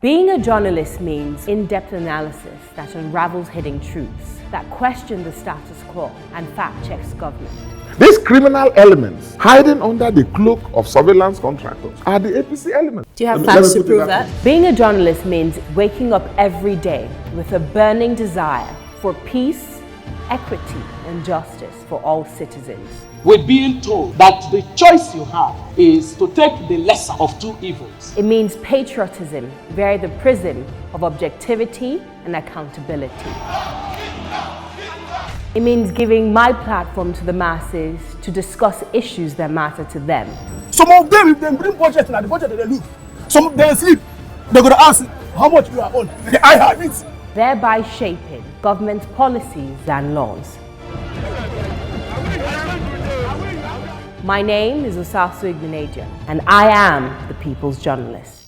Being a journalist means in-depth analysis that unravels hidden truths, that question the status quo and fact-checks government. These criminal elements hiding under the cloak of surveillance contractors are the APC elements. Do you have facts to prove that? Being a journalist means waking up every day with a burning desire for peace, equity, and justice for all citizens. We're being told that the choice you have is to take the lesser of two evils. It means patriotism via the prism of objectivity and accountability. It means giving my platform to the masses to discuss issues that matter to them. Some of them, if they bring budget, and the budget they look. Some they sleep. They're going to ask how much you are on. I have it. Thereby shaping government policies and laws. My name is Osasu, and I am the People's Journalist.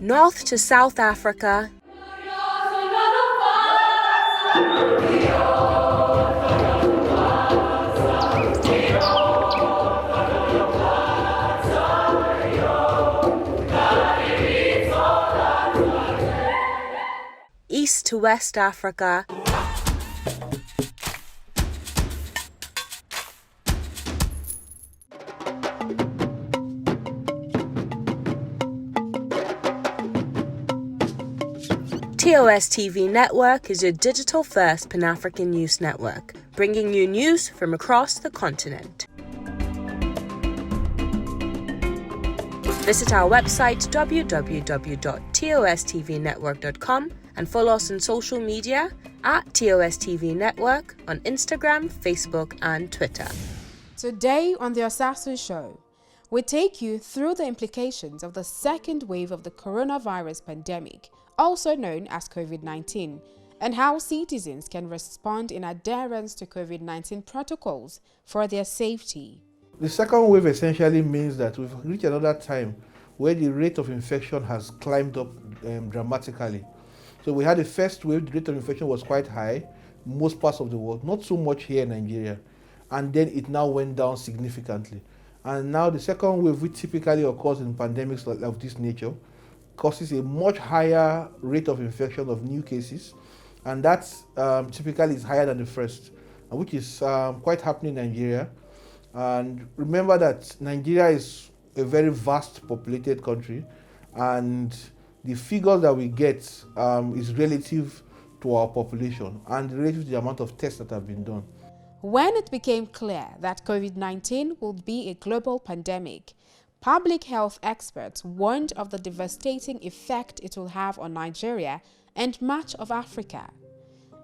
North to South Africa, East to West Africa, TOS TV Network is your digital-first Pan-African news network, bringing you news from across the continent. Visit our website www.tostvnetwork.com and follow us on social media at TOS TV Network on Instagram, Facebook, and Twitter. Today on the Osasu Show, we take you through the implications of the second wave of the coronavirus pandemic, also known as COVID-19, and how citizens can respond in adherence to COVID-19 protocols for their safety. The second wave essentially means that we've reached another time where the rate of infection has climbed up dramatically. So we had the first wave, the rate of infection was quite high, most parts of the world, not so much here in Nigeria, and then it now went down significantly. And now the second wave, which typically occurs in pandemics of this nature, causes a much higher rate of infection of new cases, and that typically is higher than the first, which is quite happening in Nigeria. And remember that Nigeria is a very vast populated country, and the figures that we get is relative to our population and relative to the amount of tests that have been done. When it became clear that COVID-19 would be a global pandemic, public health experts warned of the devastating effect it will have on Nigeria and much of Africa.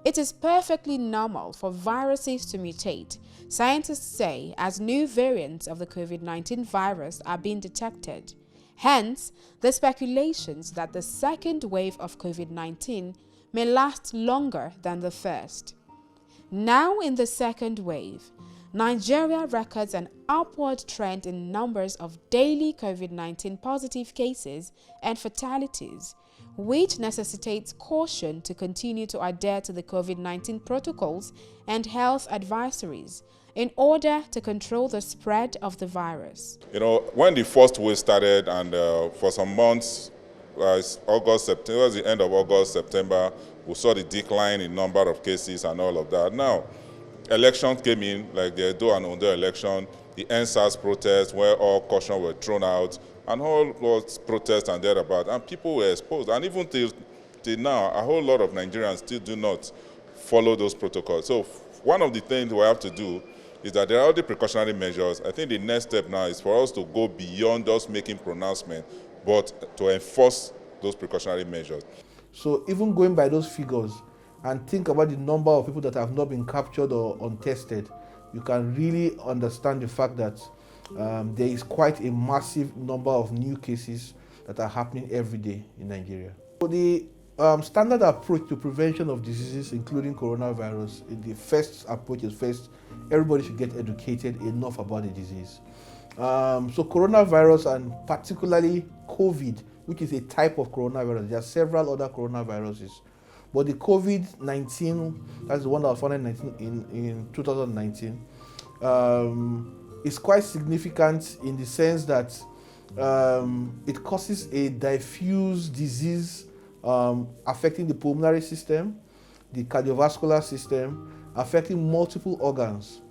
It is perfectly normal for viruses to mutate, scientists say, as new variants of the COVID-19 virus are being detected. Hence, the speculations that the second wave of COVID-19 may last longer than the first. Now in the second wave, Nigeria records an upward trend in numbers of daily COVID-19 positive cases and fatalities, which necessitates caution to continue to adhere to the COVID-19 protocols and health advisories in order to control the spread of the virus. You know, when the first wave started, and for some months, August, September, the end of August, September, we saw the decline in number of cases and all of that. Now, elections came in, like the Edo and Ondo election, the NSAS protests where all caution were thrown out, and all was protests and thereabout, and people were exposed. And even till now, a whole lot of Nigerians still do not follow those protocols. So one of the things we have to do is that there are all the precautionary measures. I think the next step now is for us to go beyond just making pronouncements, but to enforce those precautionary measures. So even going by those figures and think about the number of people that have not been captured or untested, you can really understand the fact that there is quite a massive number of new cases that are happening every day in Nigeria. So the standard approach to prevention of diseases, including coronavirus, the first approach is first, everybody should get educated enough about the disease. So coronavirus, and particularly COVID, which is a type of coronavirus, there are several other coronaviruses, but the COVID-19, that's the one that was found in 2019, is quite significant in the sense that it causes a diffuse disease affecting the pulmonary system, the cardiovascular system, affecting multiple organs.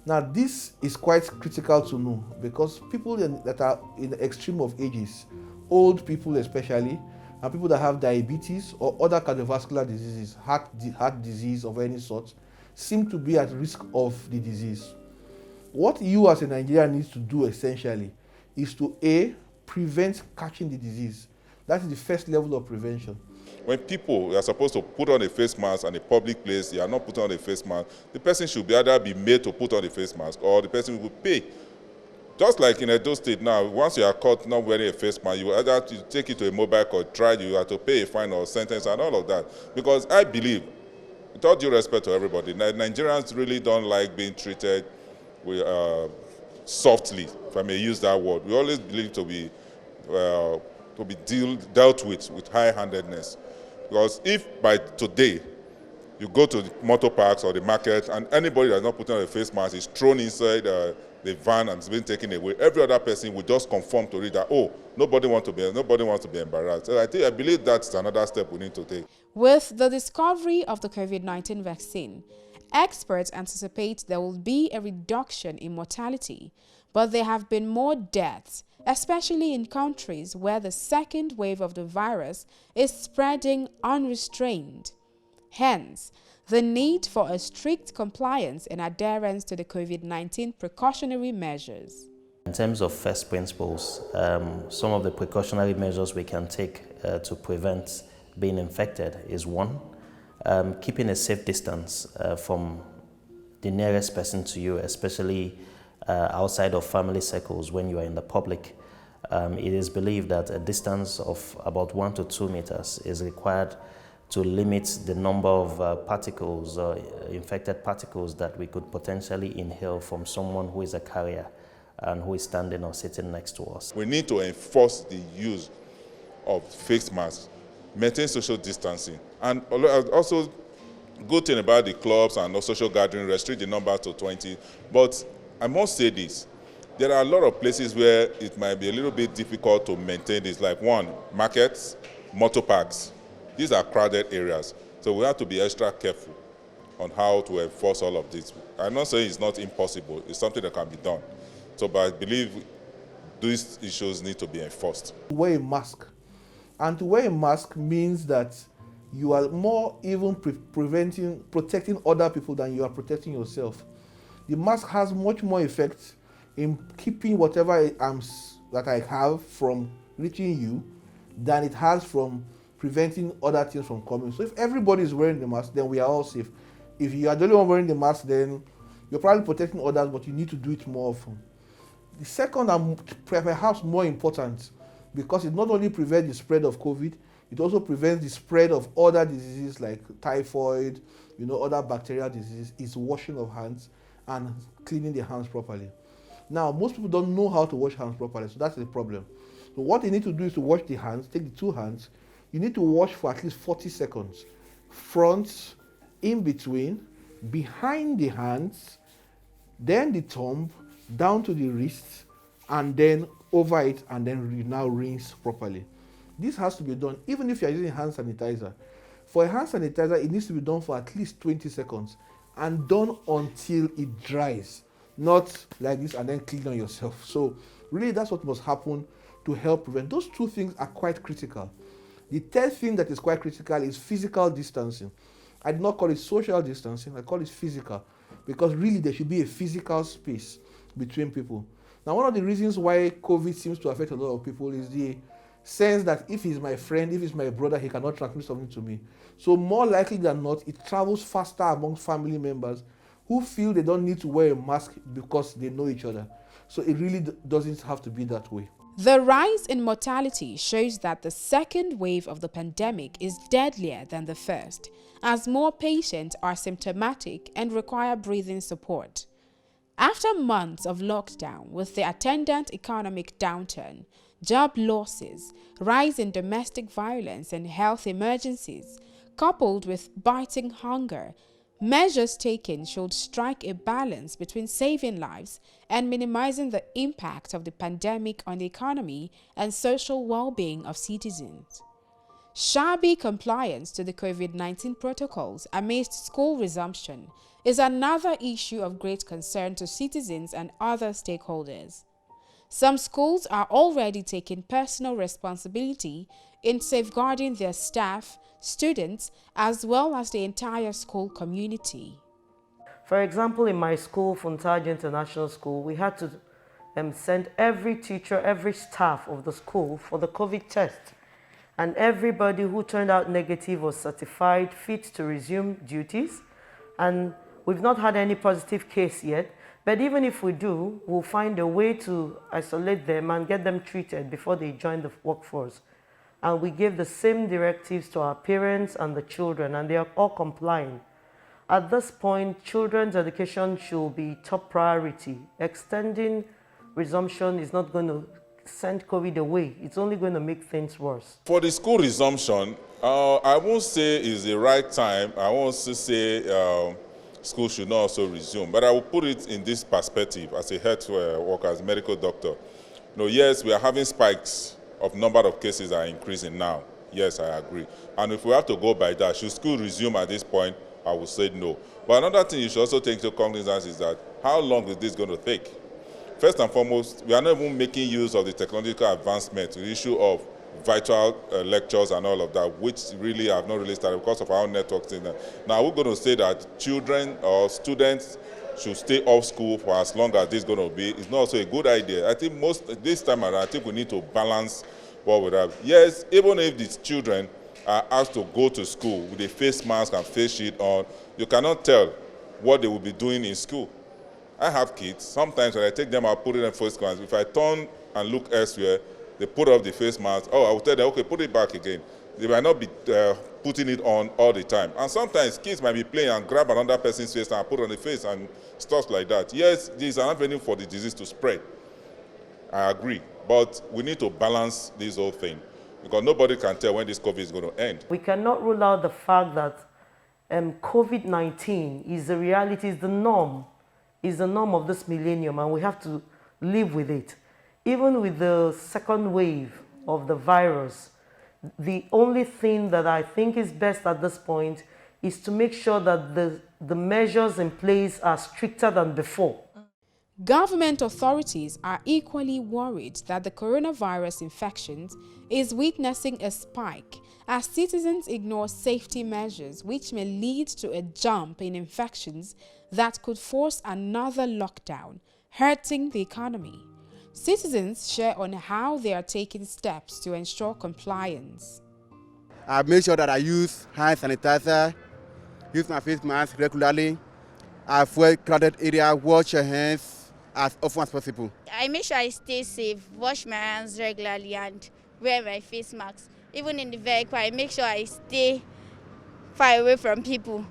Now, this is quite critical to know because people that are in the extreme of ages, old people especially, and people that have diabetes or other cardiovascular diseases, heart disease of any sort, seem to be at risk of the disease. What you as a Nigerian needs to do essentially is to A, prevent catching the disease. That is the first level of prevention. When people are supposed to put on a face mask in a public place, they are not putting on a face mask, the person should either be made to put on the face mask or the person will pay. Just like in Edo State now, once you are caught not wearing a face mask, you either have to take it to a mobile court, trial, you have to pay a fine or sentence and all of that. Because I believe, with all due respect to everybody, Nigerians really don't like being treated with, softly, if I may use that word. We always believe to be dealt with high-handedness. Because if by today you go to the motor parks or the market and anybody that's not putting on a face mask is thrown inside the van and is being taken away, every other person will just conform to it that, oh, nobody wants to be embarrassed. So I believe that's another step we need to take. With the discovery of the COVID-19 vaccine, experts anticipate there will be a reduction in mortality, but there have been more deaths, especially in countries where the second wave of the virus is spreading unrestrained. Hence, the need for a strict compliance and adherence to the COVID-19 precautionary measures. In terms of first principles, some of the precautionary measures we can take to prevent being infected is one, keeping a safe distance from the nearest person to you, especially outside of family circles when you are in the public. It is believed that a distance of about 1 to 2 meters is required to limit the number of particles, infected particles that we could potentially inhale from someone who is a carrier and who is standing or sitting next to us. We need to enforce the use of face masks, maintain social distancing, and also good thing about the clubs and social gathering, restrict the number to 20. But I must say this, there are a lot of places where it might be a little bit difficult to maintain this, like one, markets, motor parks. These are crowded areas, so we have to be extra careful on how to enforce all of this. I'm not saying it's not impossible, it's something that can be done. So, but I believe these issues need to be enforced. Wear a mask. And to wear a mask means that you are more even protecting other people than you are protecting yourself. The mask has much more effect in keeping whatever that I have from reaching you than it has from preventing other things from coming. So if everybody is wearing the mask, then we are all safe. If you are the only one wearing the mask, then you're probably protecting others, but you need to do it more often. The second, and perhaps more important, because it not only prevents the spread of COVID, it also prevents the spread of other diseases like typhoid, other bacterial diseases, is washing of hands and cleaning the hands properly. Now, most people don't know how to wash hands properly, so that's the problem. So what you need to do is to wash the hands, take the two hands, you need to wash for at least 40 seconds. Front, in between, behind the hands, then the thumb, down to the wrist, and then over it, and then now rinse properly. This has to be done even if you're using hand sanitizer. For a hand sanitizer, it needs to be done for at least 20 seconds and done until it dries, not like this and then clean on yourself. So really that's what must happen to help prevent. Those two things are quite critical. The third thing that is quite critical is physical distancing. I do not call it social distancing, I call it physical. because really there should be a physical space between people. Now, one of the reasons why COVID seems to affect a lot of people is the sense that if he's my friend, if he's my brother, he cannot transmit something to me. So more likely than not, it travels faster among family members who feel they don't need to wear a mask because they know each other. So it really doesn't have to be that way. The rise in mortality shows that the second wave of the pandemic is deadlier than the first, as more patients are symptomatic and require breathing support. After months of lockdown with the attendant economic downturn, job losses, rise in domestic violence and health emergencies, coupled with biting hunger, measures taken should strike a balance between saving lives and minimizing the impact of the pandemic on the economy and social well-being of citizens. Shabby compliance to the COVID-19 protocols amidst school resumption is another issue of great concern to citizens and other stakeholders. Some schools are already taking personal responsibility in safeguarding their staff, students, as well as the entire school community. For example, in my school, Fontaine International School, we had to send every teacher, every staff of the school for the COVID test. And everybody who turned out negative was certified fit to resume duties. And we've not had any positive case yet. But even if we do, we'll find a way to isolate them and get them treated before they join the workforce. And we gave the same directives to our parents and the children, and they are all complying. At this point, children's education should be top priority. Extending resumption is not going to send COVID away. It's only going to make things worse. For the school resumption, I won't say it's the right time. I won't say school should not also resume, but I will put it in this perspective as a health worker, as a medical doctor. Yes, we are having spikes of number of cases are increasing now. Yes, I agree. And if we have to go by that, should school resume at this point? I would say no. But another thing you should also take into cognizance is that how long is this going to take? First and foremost, we are not even making use of the technological advancement, the issue of virtual lectures and all of that, which really have not really started because of our networks. Now, we're going to say that children or students should stay off school for as long as this is going to be. It's not also a good idea. I think this time around, I think we need to balance what we have. Yes, even if these children are asked to go to school with a face mask and face shield on, you cannot tell what they will be doing in school. I have kids. Sometimes when I take them, I'll put it in face mask. If I turn and look elsewhere, they put off the face mask. I will tell them, okay, put it back again. They might not be putting it on all the time. And sometimes kids might be playing and grab another person's face and put on the face and stuff like that. Yes, this is an avenue for the disease to spread. I agree. But we need to balance this whole thing because nobody can tell when this COVID is going to end. We cannot rule out the fact that COVID-19 is the reality, is the norm of this millennium, and we have to live with it. Even with the second wave of the virus, the only thing that I think is best at this point is to make sure that the measures in place are stricter than before. Government authorities are equally worried that the coronavirus infections is witnessing a spike as citizens ignore safety measures, which may lead to a jump in infections that could force another lockdown, hurting the economy. Citizens share on how they are taking steps to ensure compliance. I make sure that I use hand sanitizer, use my face mask regularly, avoid crowded area, wash your hands as often as possible. I make sure I stay safe, wash my hands regularly and wear my face mask. Even in the vehicle, I make sure I stay far away from people.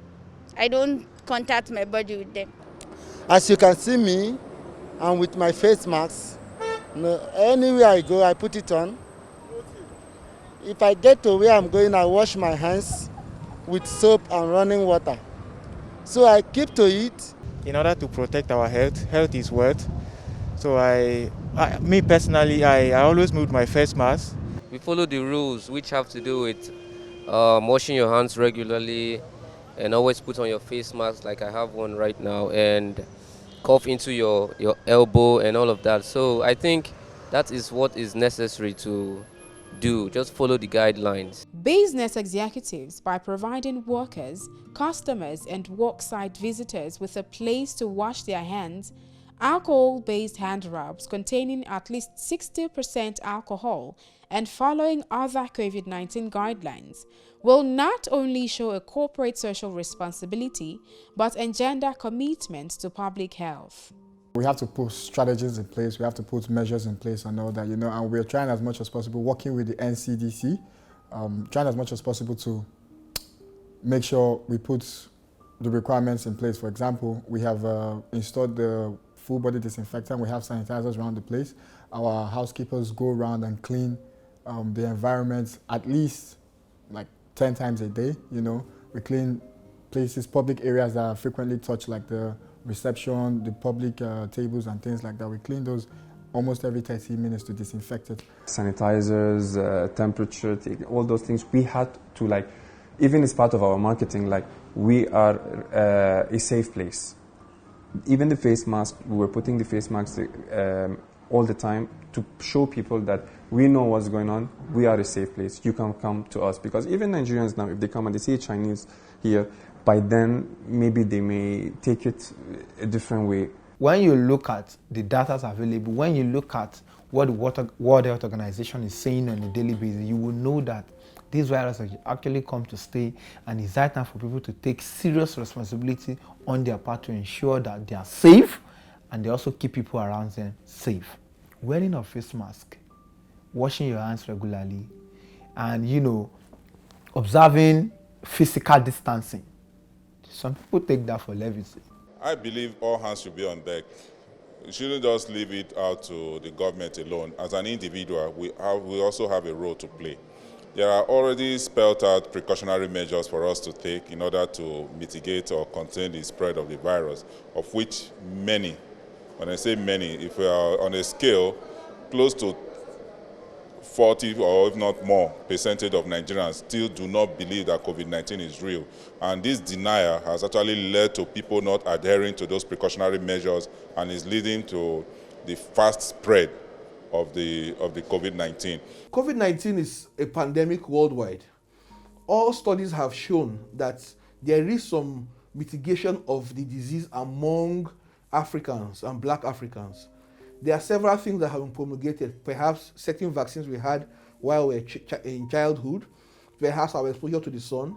I don't contact my body with them. As you can see me, I'm with my face mask. Anywhere I go, I put it on. If I get to where I'm going, I wash my hands with soap and running water. So I keep to it. In order to protect our health, health is wealth. So me personally, I always move my face mask. We follow the rules which have to do with washing your hands regularly and always put on your face mask like I have one right now and cough into your elbow and all of that. So I think that is what is necessary to do. Just follow the guidelines. Business executives, by providing workers, customers, and worksite visitors with a place to wash their hands, alcohol-based hand rubs containing at least 60% alcohol, and following other COVID-19 guidelines, will not only show a corporate social responsibility, but engender commitment to public health. We have to put strategies in place, we have to put measures in place and all that, and we're trying as much as possible, working with the NCDC, trying as much as possible to make sure we put the requirements in place. For example, we have installed the full body disinfectant, we have sanitizers around the place. Our housekeepers go around and clean the environment at least like 10 times a day, We clean places, public areas that are frequently touched, like the reception, the public tables and things like that. We clean those almost every 30 minutes to disinfect it. Sanitizers, temperature, all those things, we had to even as part of our marketing, we are a safe place. Even the face mask, we were putting the face masks all the time to show people that we know what's going on, we are a safe place, you can come to us. Because even Nigerians now, if they come and they see a Chinese here, by then maybe they may take it a different way. When you look at the data available, when you look at what the World Health Organization is saying on a daily basis, you will know that this virus has actually come to stay, and it's right time for people to take serious responsibility on their part to ensure that they are safe and they also keep people around them safe. Wearing a face mask, washing your hands regularly, and observing physical distancing. Some people take that for levity. I believe all hands should be on deck. We shouldn't just leave it out to the government alone. As an individual, we also have a role to play. There are already spelled out precautionary measures for us to take in order to mitigate or contain the spread of the virus, of which many, when I say many, if we are on a scale, close to 40 or if not more percentage of Nigerians still do not believe that COVID-19 is real. And this denial has actually led to people not adhering to those precautionary measures and is leading to the fast spread of the COVID-19. COVID-19 is a pandemic worldwide. All studies have shown that there is some mitigation of the disease among Africans and Black Africans. There are several things that have been promulgated, perhaps certain vaccines we had while we were in childhood, perhaps our exposure to the sun,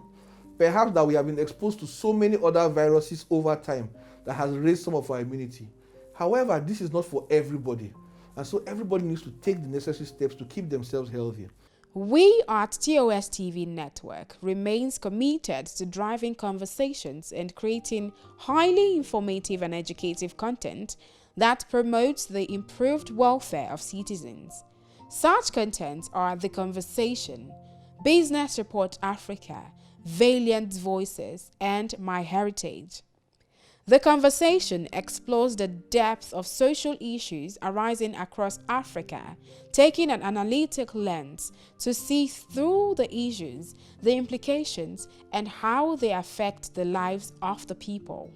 perhaps that we have been exposed to so many other viruses over time that has raised some of our immunity. However, this is not for everybody, and so everybody needs to take the necessary steps to keep themselves healthy. We at TOS TV Network remains committed to driving conversations and creating highly informative and educative content that promotes the improved welfare of citizens. Such contents are The Conversation, Business Report Africa, Valiant Voices, and My Heritage. The Conversation explores the depth of social issues arising across Africa, taking an analytic lens to see through the issues, the implications, and how they affect the lives of the people.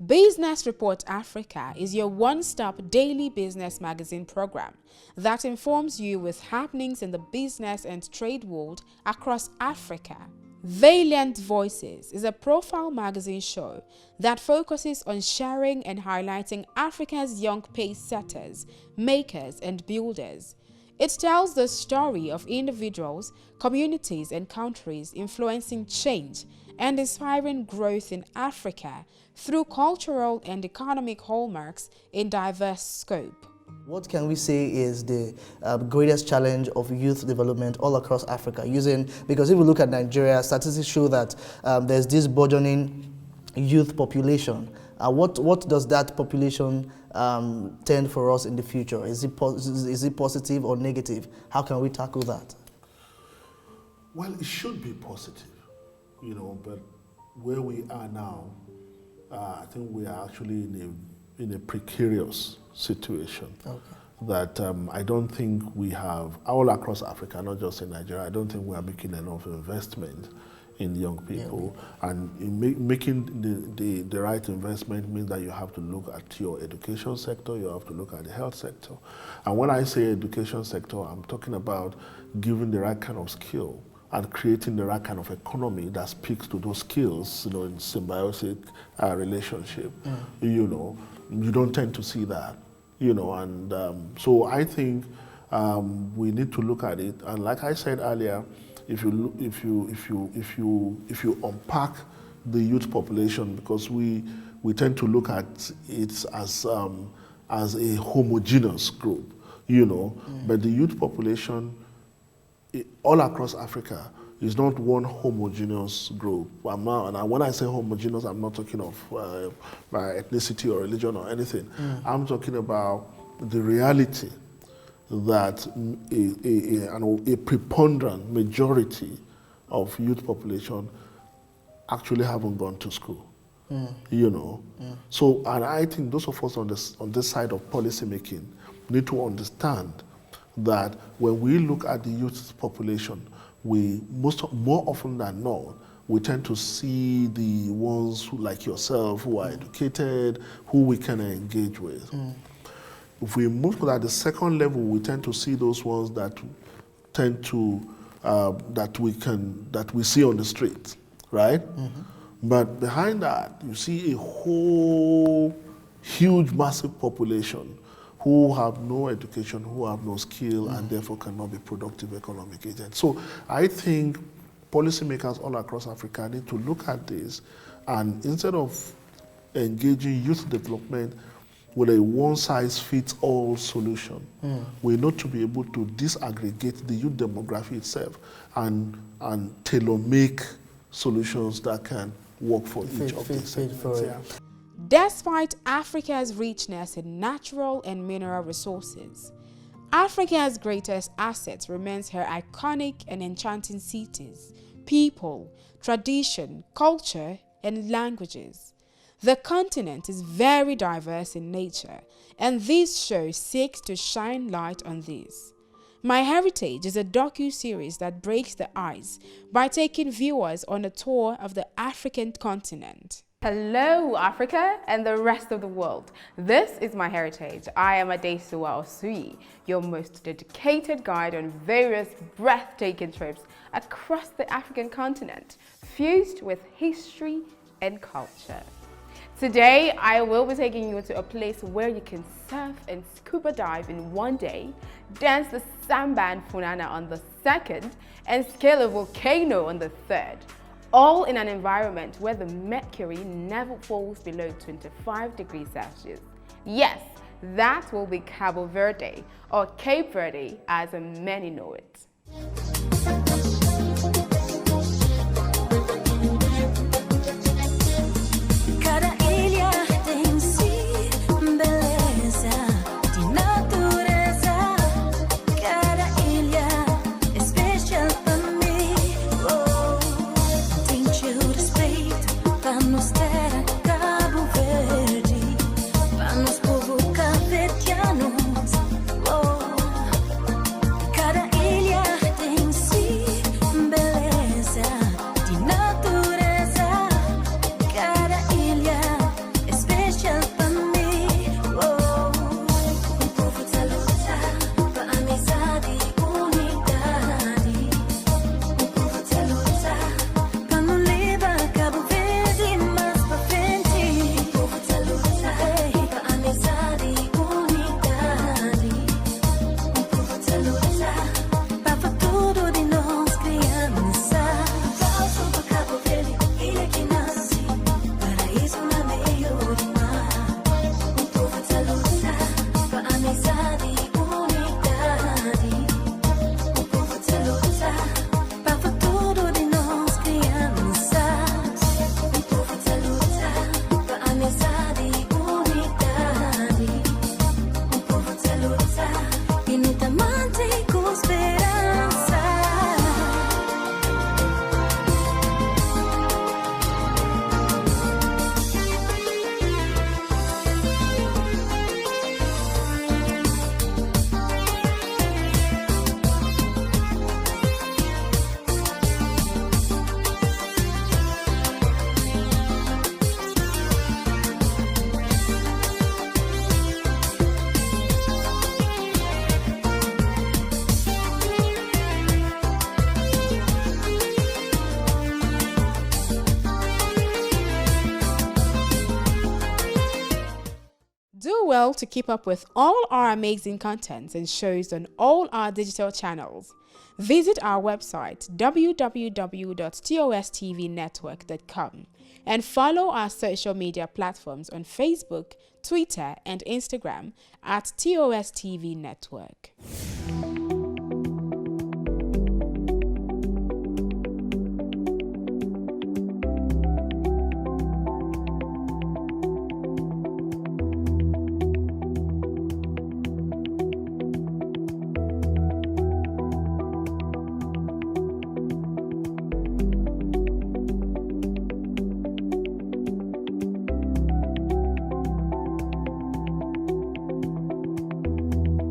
Business Report Africa is your one-stop daily business magazine program that informs you with happenings in the business and trade world across Africa. Valiant Voices is a profile magazine show that focuses on sharing and highlighting Africa's young pace setters, makers, and builders. It tells the story of individuals, communities, and countries influencing change and inspiring growth in Africa through cultural and economic hallmarks in diverse scope. What can we say is the greatest challenge of youth development all across Africa? Because if we look at Nigeria, statistics show that there's this burgeoning youth population. What does that population tend for us in the future? Is it positive or negative? How can we tackle that? Well, it should be positive, but where we are now, I think we are actually in a precarious situation. Okay. That I don't think we have, all across Africa, not just in Nigeria, I don't think we are making enough investment in young people. Yeah. And in making the right investment means that you have to look at your education sector, you have to look at the health sector. And when I say education sector, I'm talking about giving the right kind of skill and creating the right kind of economy that speaks to those skills, you know, in symbiotic relationship, you know, you don't tend to see that, you know, and so I think we need to look at it. And like I said earlier, if you unpack the youth population, because we tend to look at it as a homogeneous group, you know, but the youth population all across Africa is not one homogeneous group. And when I say homogeneous, I'm not talking of by ethnicity or religion or anything. I'm talking about the reality that a preponderant majority of youth population actually haven't gone to school. You know, so, and I think those of us on this side of policy making need to understand that when we look at the youth population, we more often than not, we tend to see the ones who, like yourself, who are educated, who we can engage with. If we move to that, the second level, we tend to see those ones that tend to that we see on the street, right? But behind that, you see a whole huge, massive population who have no education, who have no skill, and therefore cannot be productive economic agents. So I think policymakers all across Africa need to look at this, and instead of engaging youth development with a one-size-fits-all solution, we need to be able to disaggregate the youth demography itself and tailor-make solutions that can work for each of these segments. Despite Africa's richness in natural and mineral resources, Africa's greatest asset remains her iconic and enchanting cities, people, tradition, culture, and languages. The continent is very diverse in nature, and this show seeks to shine light on this. My Heritage is a docu-series that breaks the ice by taking viewers on a tour of the African continent. Hello Africa and the rest of the world. This is My Heritage. I am Adesuwa Osui, your most dedicated guide on various breathtaking trips across the African continent, fused with history and culture. Today, I will be taking you to a place where you can surf and scuba dive in one day, dance the samba and funana on the second, and scale a volcano on the third. All in an environment where the mercury never falls below 25 degrees Celsius. Yes, that will be Cabo Verde, or Cape Verde as many know it. Cada ilha Well, to keep up with all our amazing contents and shows on all our digital channels, visit our website www.tostvnetwork.com and follow our social media platforms on Facebook, Twitter, and Instagram at TOS TV Network.